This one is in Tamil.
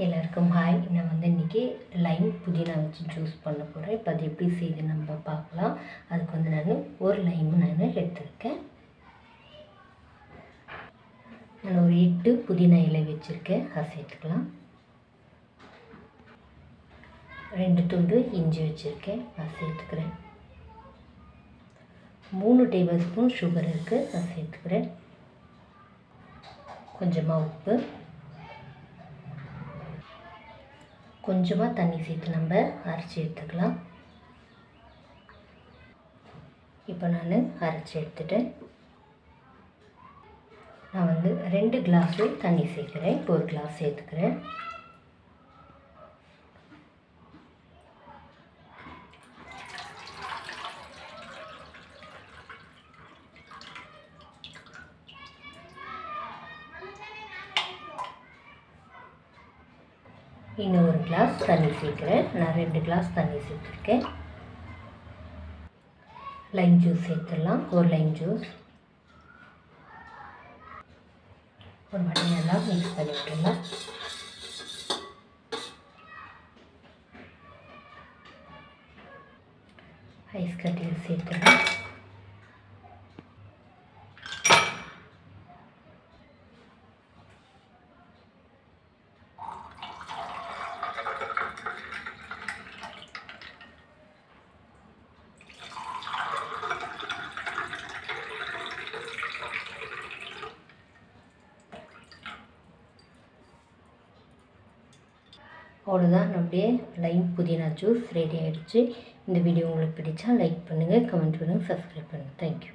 எல்லாருக்கும் ஹாய். நான் இன்றைக்கி லைம் புதினா வச்சு ஜூஸ் பண்ண போகிறேன். இப்போ அது எப்படி செய்து நம்ம பார்க்கலாம். அதுக்கு நான் ஒரு லைம் எடுத்துருக்கேன். நான் ஒரு 8 புதினா இலை வச்சுருக்கேன், அதை சேர்த்துக்கலாம். 2 துண்டு இஞ்சி வச்சுருக்கேன், அதை சேர்த்துக்கிறேன். 3 டேபிள் ஸ்பூன் சுகர் இருக்குது, அதை சேர்த்துக்கிறேன். கொஞ்சமாக உப்பு, கொஞ்சமாக தண்ணி சேர்த்து நம்ம அரைச்சி எடுத்துக்கலாம். இப்போ நான் அரைச்சி எடுத்துட்டேன். நான் 2 கிளாஸு தண்ணி சேர்க்குறேன். இப்போ ஒரு கிளாஸ் சேர்த்துக்கிறேன். இன்னும் ஒரு கிளாஸ் தண்ணி சேர்க்குறேன். நான் 2 கிளாஸ் தண்ணி சேர்த்துருக்கேன். லைம் ஜூஸ் சேர்த்துடலாம். ஒரு லைம் ஜூஸ் ஒரு வாட்டி நல்லா மிக்ஸ் பண்ணி விட்டுடலாம். ஐஸ் கட்டியில் சேர்த்துடலாம். அவ்வளோதான், நம்முடைய லைம் புதினா ஜூஸ் ரெடி ஆகிடுச்சு. இந்த வீடியோ உங்களுக்கு பிடிச்சா லைக் பண்ணுங்கள், கமெண்ட் பண்ணுங்கள், சப்ஸ்கிரைப் பண்ணுங்கள். தேங்க்யூ.